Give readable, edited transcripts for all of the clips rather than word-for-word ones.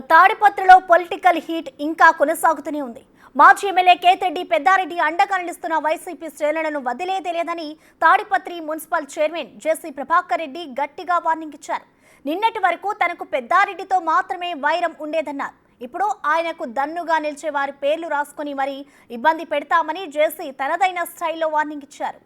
తాడిపత్రిలో political heat ఇంకా కొనసాగుతూనే ఉంది. మాజీ ఎమ్మెల్యే కేతిరెడ్డి పెద్దారెడ్డి అండగా నిలుస్తున్న వైసీపీ శ్రేణులను వదిలేదేలేదని తాడిపత్రి మున్సిపల్ చైర్మన్ జేసీ ప్రభాకర్ రెడ్డి గట్టిగా వార్నింగ్ ఇచ్చారు. నిన్నటి వరకు తనకు పెద్దారెడ్డితో మాత్రమే వైరం ఉండేదన్నారు. ఇప్పుడు ఆయనకు దన్నుగా నిలిచే వారి పేర్లు రాసుకుని మరీ ఇబ్బంది పెడతామని జేసీ తనదైన స్టైల్లో వార్నింగ్ ఇచ్చారు.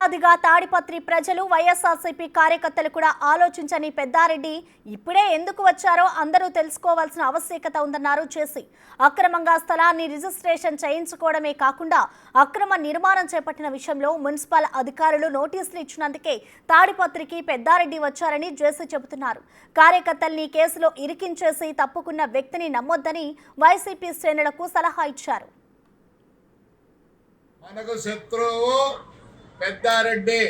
అదిగా తాడిపత్రి ప్రజలు వైఎస్ఆర్సీపీ కార్యకర్తలు కూడా ఆలోచించని పెద్దారెడ్డి ఇప్పుడే ఎందుకు వచ్చారో అందరూ తెలుసుకోవాల్సిన ఆవశ్యకత ఉందన్నారు చేసి. అక్రమంగా స్థలాన్ని రిజిస్ట్రేషన్ చేయించుకోవడమే కాకుండా అక్రమ నిర్మాణం చేపట్టిన విషయంలో మున్సిపల్ అధికారులు నోటీసులు ఇచ్చినందుకే తాడిపత్రికి పెద్దారెడ్డి వచ్చారని జేసీ చెబుతున్నారు. కార్యకర్తల్ని కేసులో ఇరికించేసి తప్పుకున్న వ్యక్తిని నమ్మొద్దని వైసీపీ శ్రేణులకు సలహా ఇచ్చారు. మనకు శత్రువు పెద్దారెడ్డి,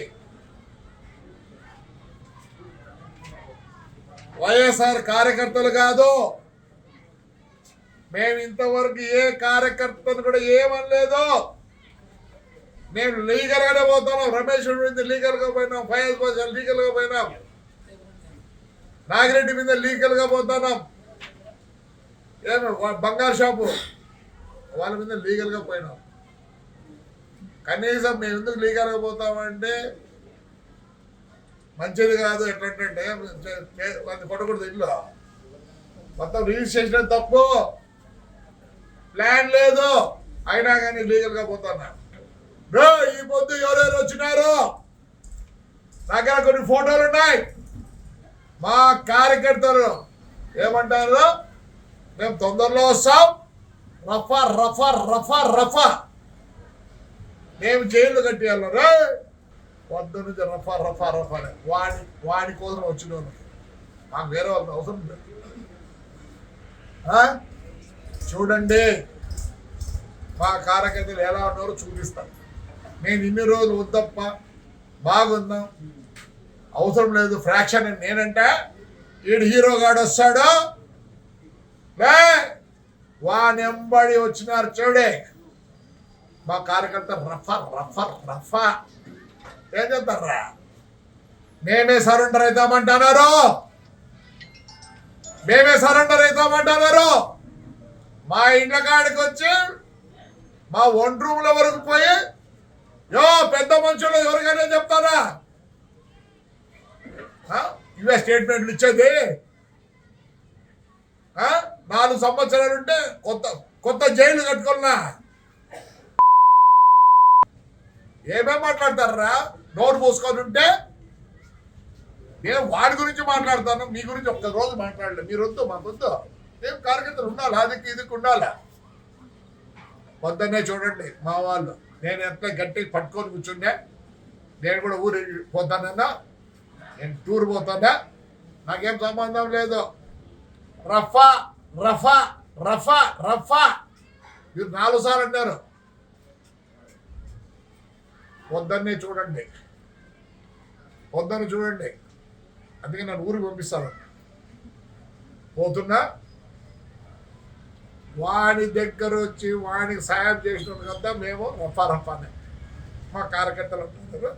వైఎస్ఆర్ కార్యకర్తలు కాదు. మేము ఇంతవరకు ఏ కార్యకర్తను కూడా ఏమనలేదు. మేము లీగల్ గానే పోతున్నాం. రమేష్ మీద లీగల్ గా పోయినాం, ఫయాజ్ బాషా లీగల్ గా పోయినాం, నాగిరెడ్డి మీద లీగల్ గా పోతున్నాం, ఏమో బంగారు షాపు వాళ్ళ మీద లీగల్ గా పోయినాం. కనీసం మేము ఎందుకు లీగల్గా పోతామంటే మంచిది కాదు. ఎట్లంటే కొట్టకూడదు, ఇల్లు మొత్తం రిజిస్ట్రేషన్ తప్పు, ప్లాన్ లేదు, అయినా కానీ లీగల్గా పోతున్నా. ఈ పొద్దు ఎవరెవరు వచ్చినారు దగ్గర కొన్ని ఫోటోలు ఉన్నాయి. మా కార్యకర్తలు ఏమంటారు, మేము తొందరలో వస్తాం, రఫా రఫా రఫా రఫా మేము జైలు కట్టేయాలరా వద్ద నుంచి రఫా రఫా రఫా వాడి కోసం వచ్చిన మాకు వేరే వాళ్ళకి అవసరం లేదు. చూడండి మా కార్యకర్తలు ఎలా ఉన్నారో చూపిస్తాను. నేను ఇన్ని రోజులు వద్దప్ప బాగుందాం, అవసరం లేదు ఫ్రాక్షన్ నేనంటే ఈడు హీరోగాడు వస్తాడు, లే వానెంబడి వచ్చినారు చూడే మా కార్యకర్త రఫా రఫా రఫా ఏం చెప్తారా. మేమే సరెండర్ అవుతామంటున్నారు, మేమే సరెండర్ అవుతామంటున్నారు. మా ఇండ్ల కాడికి వచ్చి మా వన్ రూమ్ల వరకు పోయి పెద్ద మనుషులు ఎవరికైనా చెప్తారా? ఇవే స్టేట్మెంట్లు ఇచ్చేది. 4 సంవత్సరాలు ఉంటే కొత్త జైలు కట్టుకున్నా ఏమేం మాట్లాడతారా? నోరు మూసుకొని ఉంటే నేను వాడి గురించి మాట్లాడతాను, మీ గురించి ఒక్క రోజు మాట్లాడలేదు. మీరు వద్దు, మాకు వద్దు. మేము కార్యకర్తలు ఉండాలి, అదికి ఇదికి ఉండాలి. పొద్దున్నే చూడండి మా వాళ్ళు, నేను ఎంత గట్టిగా పట్టుకొని కూర్చుండే. నేను కూడా ఊరి పోతానన్నా, నేను టూర్ పోతానా, నాకేం సంబంధం లేదు. రఫా రఫా రఫా రఫా మీరు 4 సార్లు అన్నారు. పొద్దున్నే చూడండి, పొద్దున్న చూడండి. అందుకే నన్ను ఊరికి పంపిస్తాను. పోతున్నా వాడి దగ్గర వచ్చి వాడికి సాయం చేసిన కదా మేము రఫా రఫానే. మా కార్యకర్తలు అంటున్నారు,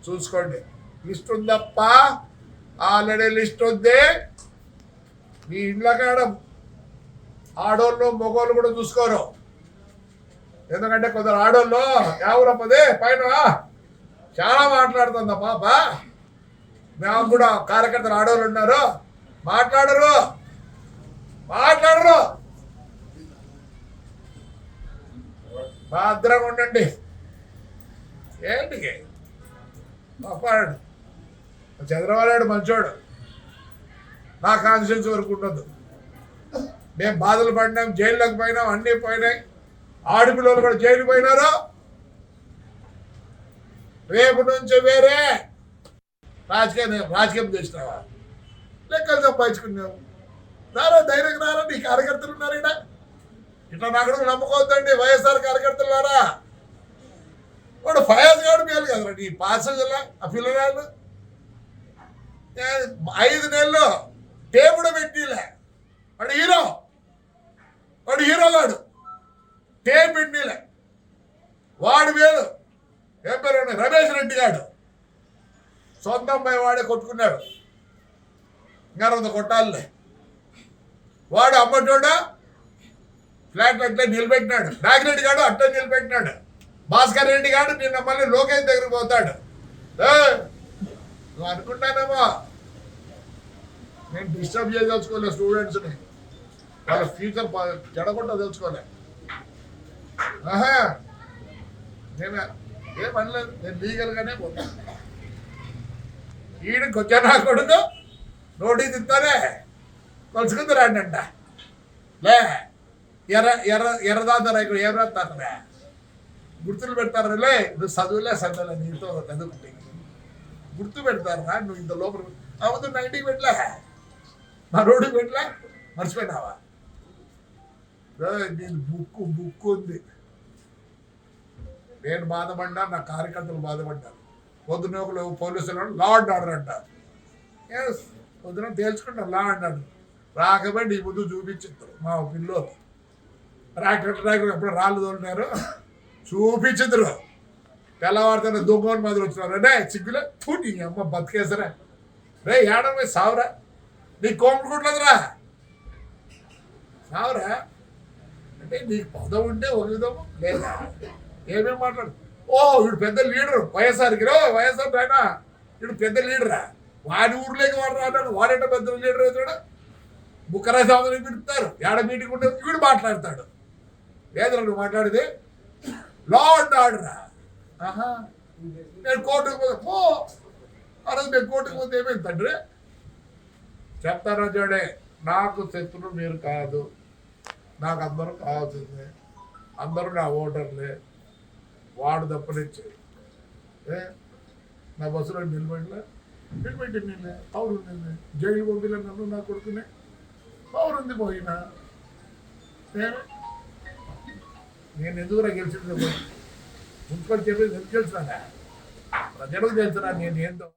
చూసుకోండి. లిస్ట్ ఉందప్ప, ఆల్రెడీ లిస్ట్ ఉంది. మీ ఇండ్ల కాడ ఆడోళ్ళు మగోళ్ళు కూడా చూసుకోరు. ఎందుకంటే కొందరు ఆడోళ్ళు ఎవరప్పదే పైన చాలా మాట్లాడుతుందా పాప. మేము కూడా కార్యకర్తలు ఆడోళ్ళు ఉన్నారు, మాట్లాడరు. భద్రంగా ఉండండి. ఏంటికి పాపాడు చంద్రబాబు మంచోడు, నా కాన్స్టిట్యూన్సీ వరకు ఉండదు. మేము బాధలు పడినాం, జైల్లోకి పోయినాం, అన్నీ పోయినాయి. ఆడపిల్లలు కూడా జైలు పోయినారు. రేపు నుంచి వేరే రాజకీయం చేసినావా? లెక్కలు సంపాదించుకున్నావు. నారా ధైర్యంగా నారా, నీ కార్యకర్తలు ఉన్నారు ఇక్కడ. ఇట్లా నాకు నమ్ముకోవద్దండి వైఎస్ఆర్ కార్యకర్తలు నారా. వాడు ఫయాజ్ గారు మేలు కదరా నీ పాసలా. ఆ పిల్లగాళ్ళు 5 నెలలు టేబుల్ పెట్టిలే, వాడు హీరో. సొంత అమ్మాయి వాడే కొట్టుకున్నాడు. ఇంకా 100 కొట్టాలే. వాడు అమ్మటోడా ఫ్లాట్ అట్లా నిలబెట్టినాడు. నాగిరెడ్డి గారు అట్లా నిలబెట్టినాడు. భాస్కర్ రెడ్డి గారు నిన్న మళ్ళీ లోకేష్ దగ్గరికి పోతాడు. నువ్వు అనుకుంటానేమో నేను డిస్టర్బ్ చేయదలుచుకోలే స్టూడెంట్స్ని, వాళ్ళ ఫ్యూచర్ చెడగొట్ట తెలుసుకోలే. నేను ఏం అనలేదు, నేను లీగల్గానే పోతాను. ఈయనకి వచ్చా నా కొడుకు నోటీస్ ఇస్తానే కొలుసుకుంది రండి అంట. లే ఎర్రదాతారా ఇక్కడ ఏం రాస్తారా గుర్తులు పెడతారా? లే నువ్వు చదువులే సన్నలే నీతో చదువుకుంటే గుర్తు పెడతారా? నువ్వు ఇంత లోపల అవద్దు 90 పెట్టలే, నా రోడ్డుకి పెట్టలే, మర్చిపోయినావా? నేను బుక్ ఉంది. నేను బాధపడ్డా, నా కార్యకర్తలు బాధపడ్డారు. పొద్దున ఒకరు పోలీసులు లా అండ్ ఆర్డర్ అంటారు. ఎస్ పొద్దున తేల్చుకుంటారు లా అండ్ ఆర్డర్. రాకపోయి నీ ముందు చూపించారు మా పిల్లలు ట్రాక్టర్ ఎప్పుడు రాళ్ళు తోలినారు చూపించదురు. తెల్లవారితేనే దొంగని మాదిరి వచ్చినారు. రే సిగ్గులే నీ అమ్మ బతికేసరా రే ఏడమే సావురా, నీ కోముకుంటుందిరా సావురా. అంటే నీకు పదం ఉంటే ఒక విధము లేదా ఏమేమి మాట్లాడు. వీడు పెద్ద లీడరు వైఎస్ఆర్కి రా, వైఎస్ఆర్ ఆయన వీడు పెద్ద లీడరా, వాడి ఊర్లోకి వాడు రాడు, వాడంటే పెద్ద లీడర్ అవుతాడు. బుక్కరాజు స్వామిని పిలుపుతారు, ఏడ మీటింగ్ ఉంటే వీడు మాట్లాడతాడు. లేదురా నువ్వు మాట్లాడేది లా అండ్ ఆర్డరా. నేను కోర్టుకు పోతే ఆ రోజు నేను కోర్టుకు పోతే ఏమైంది తండ్రి చెప్తారా? చూడే నాకు శత్రువు మీరు కాదు, నాకు అందరూ కావాల్సిందే, అందరూ నా ఓటర్లే. వాడు తప్పనిచ్చి నా బస్సులో నిలబెట్టి నిన్నే పౌరు నిన్నే జైలు పంపిలే నన్ను నా కొడుకునే పౌరుంది పోయినా నేను ఎందుకురా గెలిచింది మున్సిపల్ చెప్పేది ఎందుకు గెలిచినా ప్రజలకు తెలుసురా నేను ఏందో.